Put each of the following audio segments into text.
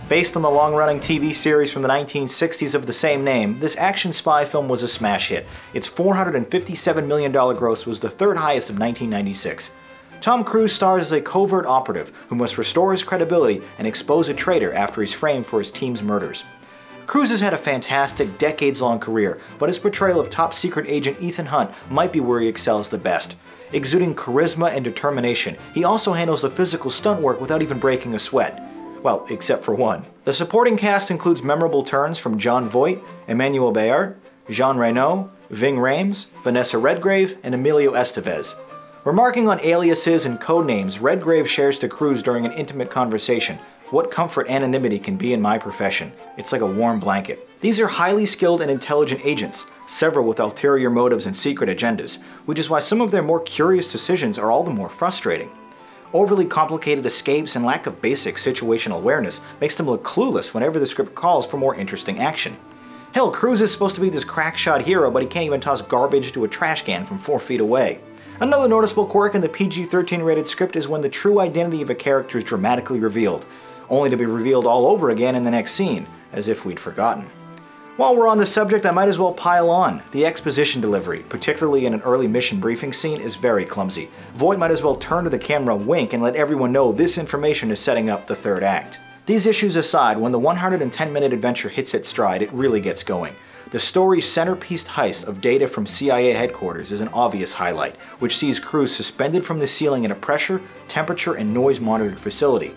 Based on the long-running TV series from the 1960s of the same name, this action spy film was a smash hit. Its $457 million gross was the third highest of 1996. Tom Cruise stars as a covert operative who must restore his credibility and expose a traitor after he's framed for his team's murders. Cruise has had a fantastic, decades-long career, but his portrayal of top-secret agent Ethan Hunt might be where he excels the best. Exuding charisma and determination, he also handles the physical stunt work without even breaking a sweat. Well, except for one. The supporting cast includes memorable turns from Jon Voight, Emmanuelle Béart, Reno, Ving Rhames, Vanessa Redgrave, and Emilio Estevez. Remarking on aliases and codenames, Redgrave shares to Cruise during an intimate conversation, "What comfort anonymity can be in my profession. It's like a warm blanket." These are highly skilled and intelligent agents, several with ulterior motives and secret agendas, which is why some of their more curious decisions are all the more frustrating. Overly complicated escapes and lack of basic situational awareness makes them look clueless whenever the script calls for more interesting action. Hell, Cruise is supposed to be this crackshot hero, but he can't even toss garbage to a trash can from 4 feet away. Another noticeable quirk in the PG-13 rated script is when the true identity of a character is dramatically revealed, only to be revealed all over again in the next scene, as if we'd forgotten. While we're on the subject, I might as well pile on. The exposition delivery, particularly in an early mission briefing scene, is very clumsy. Voight might as well turn to the camera, wink, and let everyone know this information is setting up the third act. These issues aside, when the 110-minute adventure hits its stride, it really gets going. The story's centerpiece heist of data from CIA headquarters is an obvious highlight, which sees Cruise suspended from the ceiling in a pressure, temperature, and noise-monitored facility.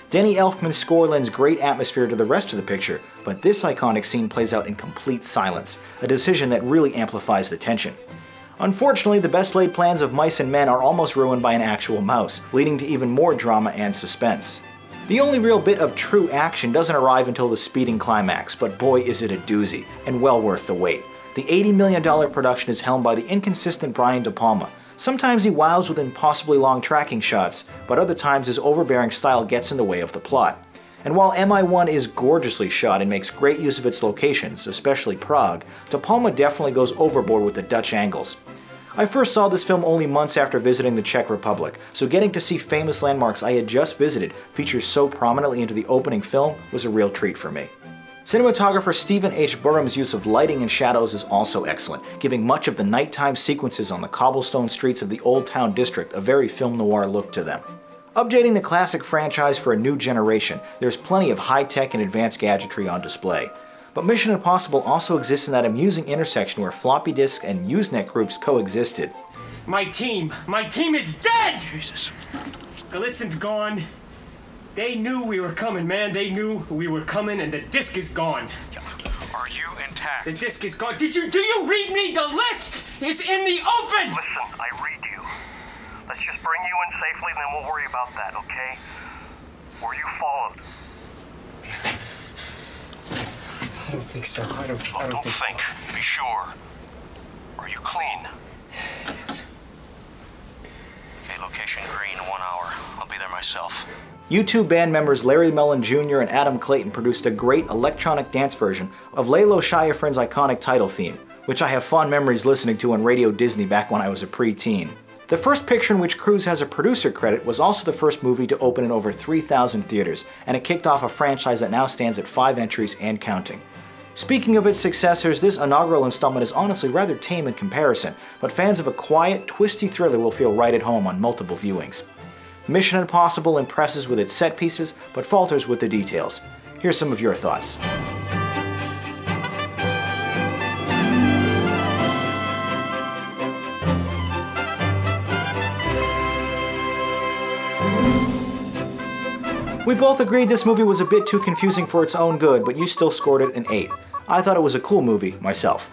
Danny Elfman's score lends great atmosphere to the rest of the picture, but this iconic scene plays out in complete silence, a decision that really amplifies the tension. Unfortunately, the best laid plans of Mice and Men are almost ruined by an actual mouse, leading to even more drama and suspense. The only real bit of true action doesn't arrive until the speeding climax, but boy is it a doozy, and well worth the wait. The $80 million production is helmed by the inconsistent Brian De Palma. Sometimes he wows with impossibly long tracking shots, but other times his overbearing style gets in the way of the plot. And while MI1 is gorgeously shot and makes great use of its locations, especially Prague, De Palma definitely goes overboard with the Dutch angles. I first saw this film only months after visiting the Czech Republic, so getting to see famous landmarks I had just visited featured so prominently into the opening film was a real treat for me. Cinematographer Stephen H. Burham's use of lighting and shadows is also excellent, giving much of the nighttime sequences on the cobblestone streets of the Old Town District a very film noir look to them. Updating the classic franchise for a new generation, there's plenty of high-tech and advanced gadgetry on display. But Mission Impossible also exists in that amusing intersection where floppy disk and Usenet groups coexisted. My team is dead! Jesus. Galitzin's gone. They knew we were coming, man. They knew we were coming, and the disc is gone. Are you intact? The disc is gone. Do you read me? The list is in the open! Listen, I read you. Let's just bring you in safely, then we'll worry about that, okay? Were you followed? I don't think so. I don't think so. Be sure. Are you clean? Yes. Okay, location green, 1 hour. I'll be there myself. U2 band members Larry Mullen Jr. and Adam Clayton produced a great electronic dance version of Lalo Schifrin's iconic title theme, which I have fond memories listening to on Radio Disney back when I was a preteen. The first picture in which Cruise has a producer credit was also the first movie to open in over 3,000 theaters, and it kicked off a franchise that now stands at 5 entries and counting. Speaking of its successors, this inaugural installment is honestly rather tame in comparison, but fans of a quiet, twisty thriller will feel right at home on multiple viewings. Mission Impossible impresses with its set pieces, but falters with the details. Here's some of your thoughts. We both agreed this movie was a bit too confusing for its own good, but you still scored it an 8. I thought it was a cool movie, myself.